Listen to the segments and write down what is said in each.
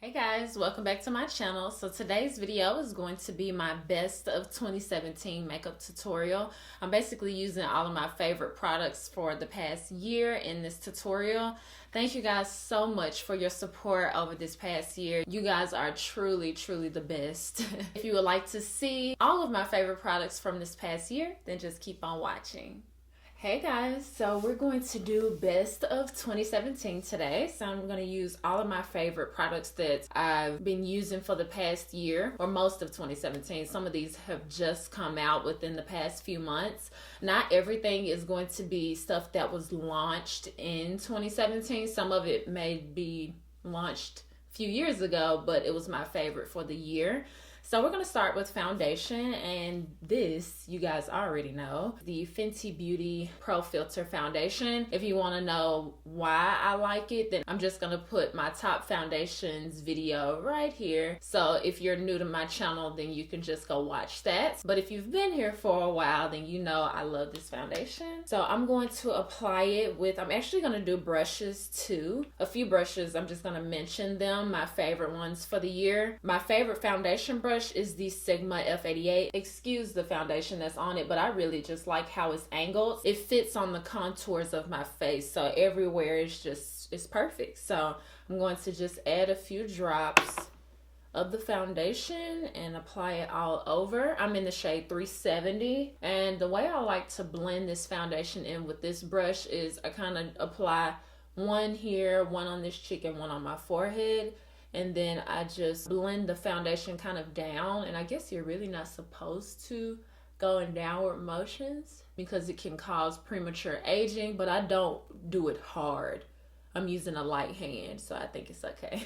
Hey guys, welcome back to my channel. So today's video is going to be my best of 2017 makeup tutorial. I'm basically using all of my favorite products for the past year in this tutorial. Thank you guys so much for your support over this past year. You guys are truly the best. If you would like to see all of my favorite products from this past year, then just keep on watching. Hey guys, so we're going to do best of 2017 today. So I'm going to use all of my favorite products that I've been using for the past year or most of 2017. Some of these have just come out within the past few months. Not everything is going to be stuff that was launched in 2017. Some of it may be launched a few years ago, but it was my favorite for the year. So we're going to start with foundation, and this, you guys already know, the Fenty Beauty Pro Filter Foundation. If you want to know why I like it, then I'm just going to put my top foundations video right here. So if you're new to my channel, then you can just go watch that. But if you've been here for a while, then you know I love this foundation. So I'm going to apply it with, I'm actually going to do brushes too. A few brushes, I'm just going to mention them, my favorite ones for the year. My favorite foundation brush is the Sigma F88. Excuse the foundation that's on it, but I really just like how it's angled. It fits on the contours of my face, so everywhere it's perfect. So I'm going to just add a few drops of the foundation and apply it all over. I'm in the shade 370, and the way I like to blend this foundation in with this brush is I kind of apply one here, one on this cheek, and one on my forehead. And then I just blend the foundation kind of down. And I guess you're really not supposed to go in downward motions because it can cause premature aging, but I don't do it hard. I'm using a light hand, so I think it's okay.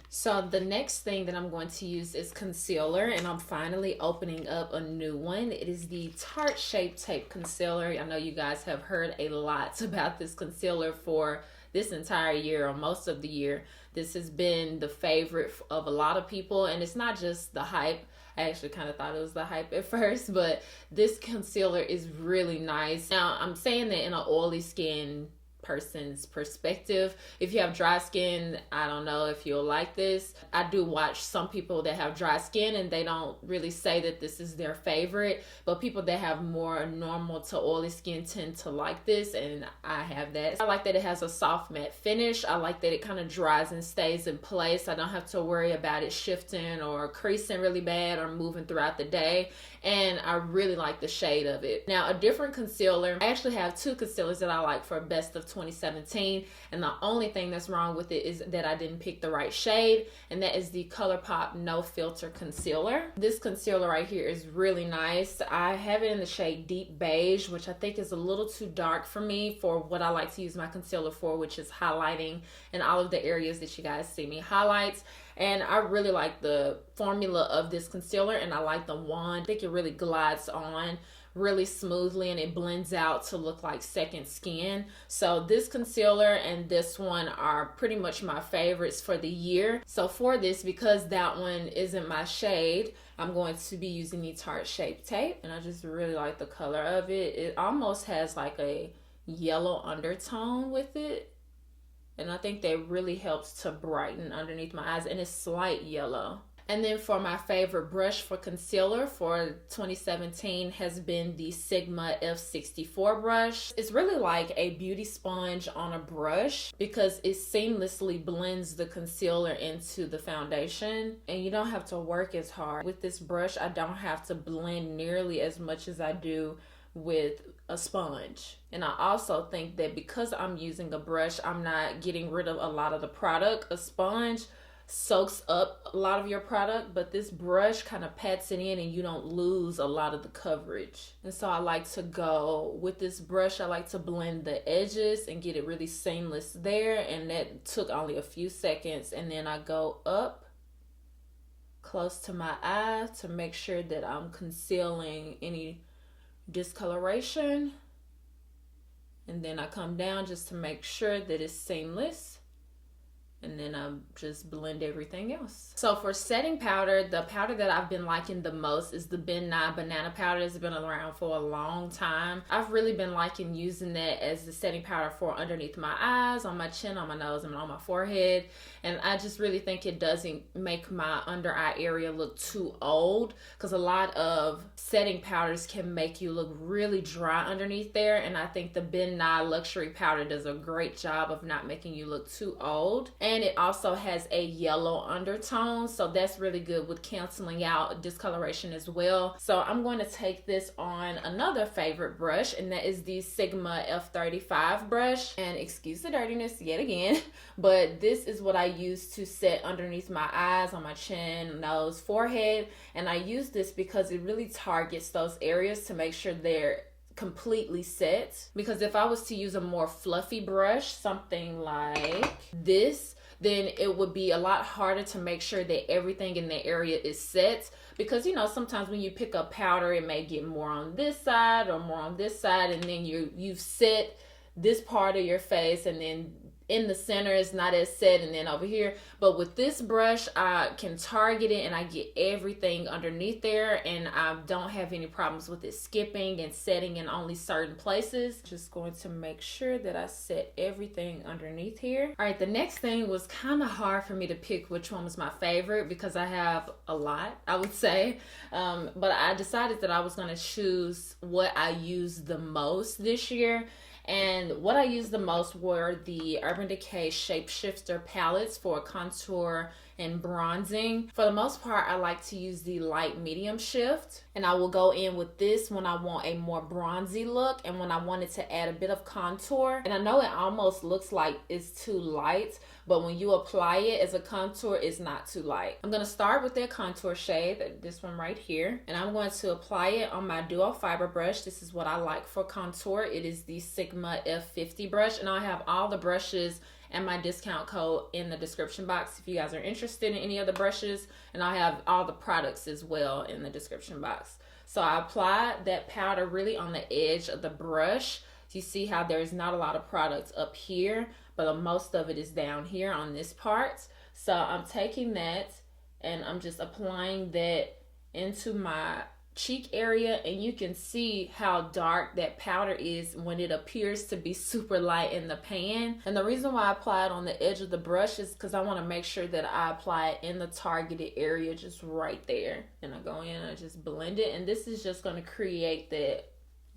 So the next thing that I'm going to use is concealer, and I'm finally opening up a new one. It is the Tarte Shape Tape Concealer. I know you guys have heard a lot about this concealer for this entire year or most of the year. This has been the favorite of a lot of people, and it's not just the hype. I actually kind of thought it was the hype at first, but this concealer is really nice. Now, I'm saying that in an oily skin person's perspective. If you have dry skin, I don't know if you'll like this. I do watch some people that have dry skin and they don't really say that this is their favorite, but people that have more normal to oily skin tend to like this, and I have that. I like that it has a soft matte finish. I like that it kind of dries and stays in place. I don't have to worry about it shifting or creasing really bad or moving throughout the day, and I really like the shade of it. Now, a different concealer, I actually have two concealers that I like for best of 2017, and the only thing that's wrong with it is that I didn't pick the right shade, and that is the Colourpop No Filter Concealer. This concealer right here is really nice. I have it in the shade Deep Beige, which I think is a little too dark for me for what I like to use my concealer for, which is highlighting in all of the areas that you guys see me highlight. And I really like the formula of this concealer, and I like the wand. I think it really glides on really smoothly and it blends out to look like second skin. So this concealer and this one are pretty much my favorites for the year. So for this, because that one isn't my shade, I'm going to be using the Tarte Shape Tape, and I just really like the color of it. It almost has like a yellow undertone with it, and I think that really helps to brighten underneath my eyes, and it's slight yellow. And then for my favorite brush for concealer for 2017 has been the Sigma F64 brush. It's really like a beauty sponge on a brush because it seamlessly blends the concealer into the foundation, and you don't have to work as hard. With this brush, I don't have to blend nearly as much as I do with a sponge. And I also think that because I'm using a brush, I'm not getting rid of a lot of the product. A sponge soaks up a lot of your product, but this brush kind of pats it in and you don't lose a lot of the coverage. And so I like to go with this brush, I like to blend the edges and get it really seamless there, and that took only a few seconds. And then I go up close to my eye to make sure that I'm concealing any discoloration, and then I come down just to make sure that it's seamless. and then I just blend everything else. So for setting powder, the powder that I've been liking the most is the BenNye Banana powder. It's been around for a long time. I've really been liking using that as the setting powder for underneath my eyes, on my chin, on my nose, and on my forehead. And I just really think it doesn't make my under eye area look too old, because a lot of setting powders can make you look really dry underneath there. And I think the BenNye Luxury powder does a great job of not making you look too old. And it also has a yellow undertone, so that's really good with canceling out discoloration as well. So I'm going to take this on another favorite brush, and that is the Sigma F35 brush. And excuse the dirtiness yet again, but this is what I use to set underneath my eyes, on my chin, nose, forehead. And I use this because it really targets those areas to make sure they're completely set. Because if I was to use a more fluffy brush, something like this, then it would be a lot harder to make sure that everything in the area is set. Because, you know, sometimes when you pick up powder, it may get more on this side or more on this side, and then you've set this part of your face, and then in the center it's not as set, and then over here. But with this brush, I can target it and I get everything underneath there, and I don't have any problems with it skipping and setting in only certain places. Just going to make sure that I set everything underneath here. All right, the next thing was kind of hard for me to pick which one was my favorite, because I have a lot, I would say. But I decided that I was going to choose what I use the most this year. And what I used the most were the Urban Decay Shapeshifter palettes for contour and bronzing. For the most part, I like to use the light medium shift, and I will go in with this when I want a more bronzy look and when I wanted to add a bit of contour. And I know it almost looks like it's too light, but when you apply it as a contour, it's not too light. I'm going to start with their contour shade, this one right here, and I'm going to apply it on my duo fiber brush. This is what I like for contour. It is the Sigma F50 brush, and I have all the brushes and my discount code in the description box if you guys are interested in any of the brushes, and I have all the products as well in the description box. So I applied that powder really on the edge of the brush. You see how there's not a lot of products up here, but most of it is down here on this part. So I'm taking that and I'm just applying that into my cheek area, and you can see how dark that powder is when it appears to be super light in the pan. And the reason why I apply it on the edge of the brush is because I want to make sure that I apply it in the targeted area, just right there. And I go in and I just blend it, and this is just going to create that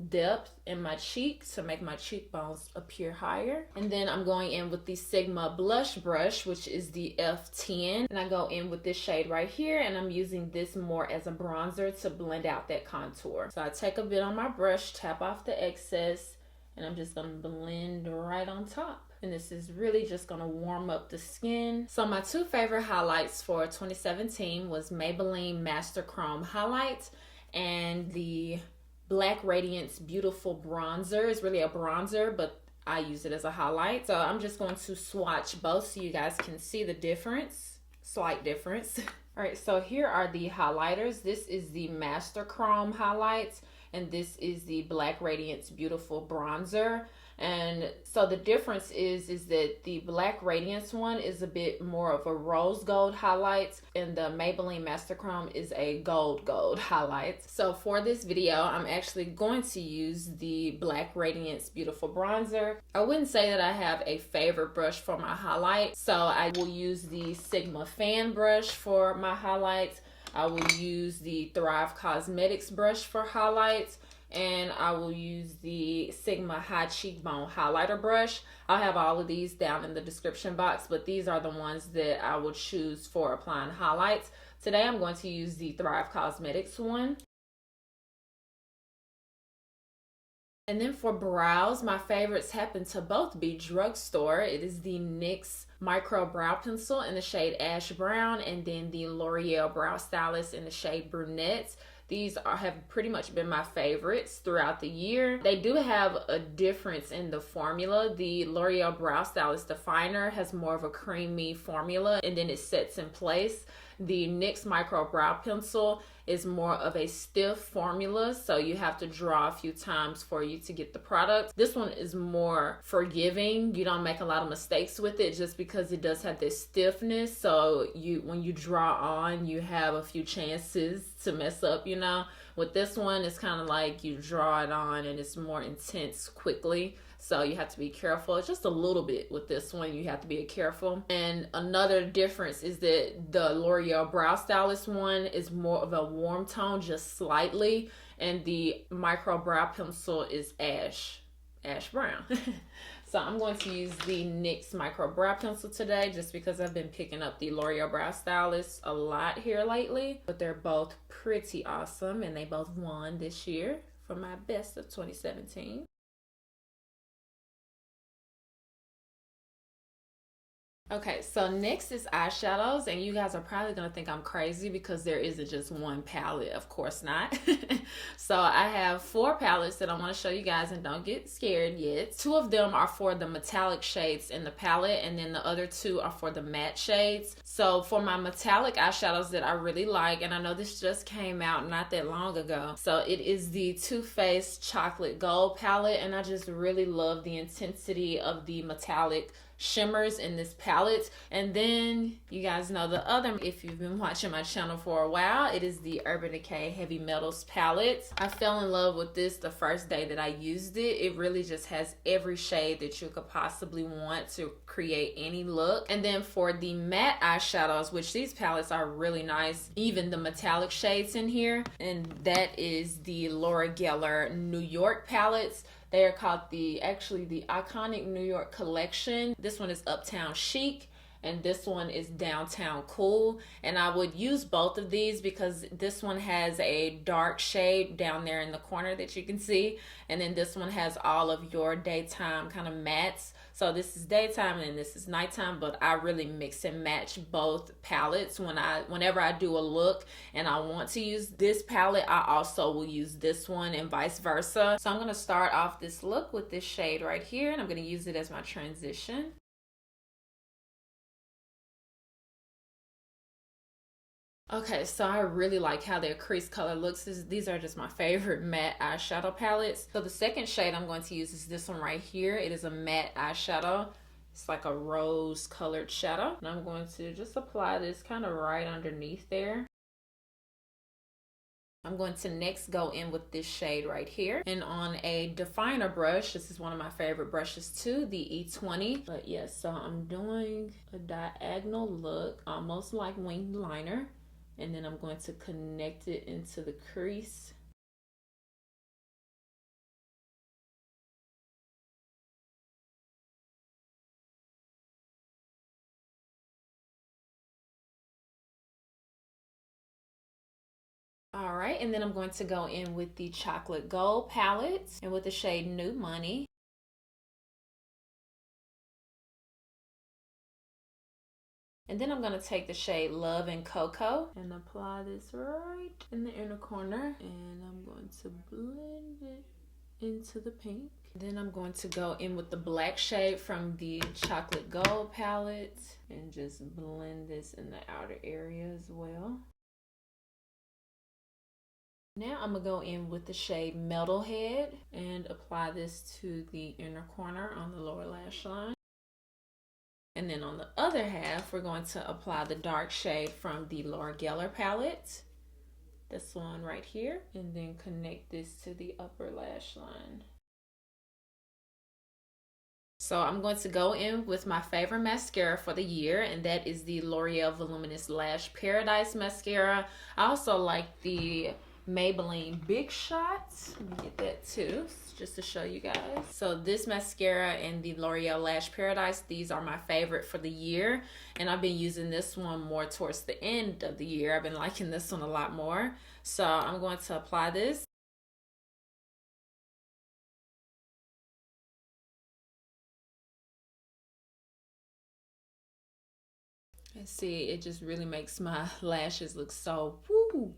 depth in my cheek to make my cheekbones appear higher. And then I'm going in with the Sigma blush brush, which is the F10, and I go in with this shade right here, and I'm using this more as a bronzer to blend out that contour. So I take a bit on my brush, tap off the excess, and I'm just going to blend right on top. And this is really just going to warm up the skin. So my two favorite highlights for 2017 was Maybelline Master Chrome Highlight and the Black Radiance Beautiful Bronzer. It's really a bronzer, but I use it as a highlight. So I'm just going to swatch both so you guys can see the difference, slight difference. All right, so here are the highlighters. This is the Master Chrome highlights, and this is the Black Radiance Beautiful Bronzer. And so the difference is that the Black Radiance one is a bit more of a rose gold highlight, and the Maybelline Master Chrome is a gold highlight. So for this video, I'm actually going to use the Black Radiance Beautiful Bronzer. I wouldn't say that I have a favorite brush for my highlight, so I will use the Sigma Fan brush for my highlights. I will use the Thrive Cosmetics brush for highlights, and I will use the Sigma High Cheekbone Highlighter brush. I'll have all of these down in the description box, but these are the ones that I will choose for applying highlights. Today I'm going to use the Thrive Cosmetics one. And then for brows, my favorites happen to both be drugstore. It is the NYX Micro Brow Pencil in the shade Ash Brown, and then the L'Oreal Brow Stylist in the shade Brunette. These have pretty much been my favorites throughout the year. They do have a difference in the formula. The L'Oreal Brow Stylist Definer has more of a creamy formula, and then it sets in place. The NYX Micro Brow Pencil is more of a stiff formula, so you have to draw a few times for you to get the product. This one is more forgiving. You don't make a lot of mistakes with it just because it does have this stiffness. So when you draw on, you have a few chances to mess up, you know. With this one, it's kind of like you draw it on and it's more intense quickly. So you have to be careful. Just a little bit with this one, you have to be careful. And another difference is that the L'Oreal Brow Stylist one is more of a warm tone, just slightly. And the micro brow pencil is ash brown. So I'm going to use the NYX micro brow pencil today just because I've been picking up the L'Oreal Brow Stylist a lot here lately. But they're both pretty awesome and they both won this year for my best of 2017. Okay, so next is eyeshadows, and you guys are probably gonna think I'm crazy because there isn't just one palette. Of course not. So I have 4 palettes that I want to show you guys, and don't get scared yet. 2 of them are for the metallic shades in the palette, and then the other 2 are for the matte shades. So for my metallic eyeshadows that I really like, and I know this just came out not that long ago, so it is the Too Faced Chocolate Gold palette, and I just really love the intensity of the metallic shimmers in this palette. And then you guys know the other, if you've been watching my channel for a while, it is the Urban Decay Heavy Metals palette. I fell in love with this the first day that I used it. It really just has every shade that you could possibly want to create any look. And then for the matte eyeshadows, which these palettes are really nice, even the metallic shades in here, and that is the Laura Geller New York palettes. They are called the Iconic New York Collection. This one is Uptown Chic, and this one is Downtown Cool. And I would use both of these because this one has a dark shade down there in the corner that you can see, and then this one has all of your daytime kind of mattes. So this is daytime and this is nighttime, but I really mix and match both palettes. Whenever I do a look and I want to use this palette, I also will use this one and vice versa. So I'm going to start off this look with this shade right here, and I'm going to use it as my transition. Okay, so I really like how their crease color looks. These are just my favorite matte eyeshadow palettes. So the second shade I'm going to use is this one right here. It is a matte eyeshadow. It's like a rose colored shadow. And I'm going to just apply this kind of right underneath there. I'm going to next go in with this shade right here. And on a definer brush, this is one of my favorite brushes too, the E20. But yes, so I'm doing a diagonal look, almost like winged liner. And then I'm going to connect it into the crease. All right, and then I'm going to go in with the Chocolate Gold palette and with the shade New Money. And then I'm going to take the shade Love and Cocoa and apply this right in the inner corner. And I'm going to blend it into the pink. Then I'm going to go in with the black shade from the Chocolate Gold palette and just blend this in the outer area as well. Now I'm going to go in with the shade Metalhead and apply this to the inner corner on the lower lash line. And then on the other half, we're going to apply the dark shade from the Laura Geller palette. This one right here. And then connect this to the upper lash line. So I'm going to go in with my favorite mascara for the year, and that is the L'Oreal Voluminous Lash Paradise Mascara. I also like the Maybelline Big Shot. Let me get that too, just to show you guys. So this mascara and the L'Oreal Lash Paradise, these are my favorite for the year, and I've been using this one more towards the end of the year. I've been liking this one a lot more. So I'm going to apply this. And see, it just really makes my lashes look so woo.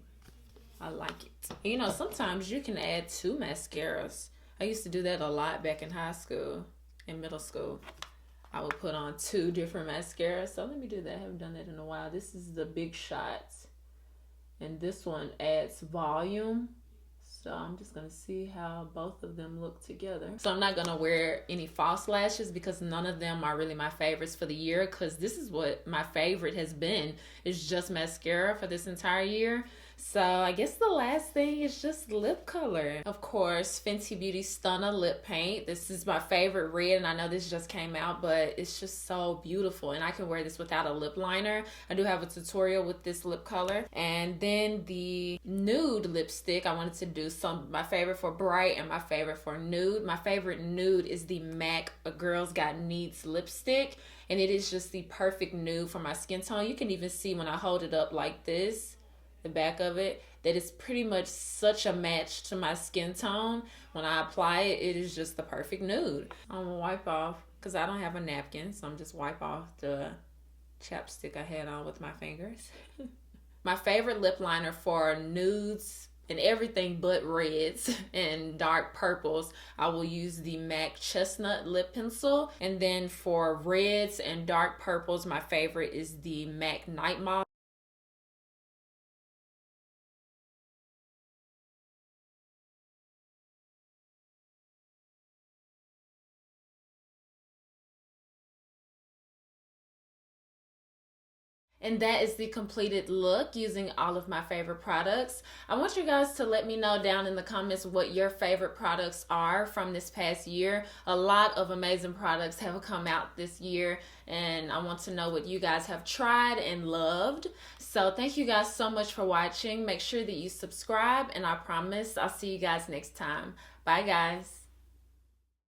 I like it. You know, sometimes you can add 2 mascaras. I used to do that a lot back in high school, in middle school. I would put on 2 different mascaras. So let me do that. I haven't done that in a while. This is the Big Shot. and this one adds volume. So I'm just gonna see how both of them look together. So I'm not gonna wear any false lashes because none of them are really my favorites for the year, because this is what my favorite has been. It's just mascara for this entire year. So I guess the last thing is just lip color. Of course, Fenty Beauty Stunner lip paint. This is my favorite red, and I know this just came out, but it's just so beautiful, and I can wear this without a lip liner. I do have a tutorial with this lip color. And then the nude lipstick, I wanted to do my favorite for bright and my favorite for nude. My favorite nude is the MAC A Girl's Got Needs lipstick, and it is just the perfect nude for my skin tone. You can even see when I hold it up like this, the back of it, that it's pretty much such a match to my skin tone. When I apply it, it is just the perfect nude. I'm gonna wipe off, because I don't have a napkin, so I'm just wipe off the chapstick I had on with my fingers. My favorite lip liner for nudes and everything but reds and dark purples, I will use the MAC Chestnut Lip Pencil. And then for reds and dark purples, my favorite is the MAC Night Mauve. And that is the completed look using all of my favorite products. I want you guys to let me know down in the comments what your favorite products are from this past year. A lot of amazing products have come out this year, and I want to know what you guys have tried and loved. So thank you guys so much for watching. Make sure that you subscribe, and I promise I'll see you guys next time. Bye guys.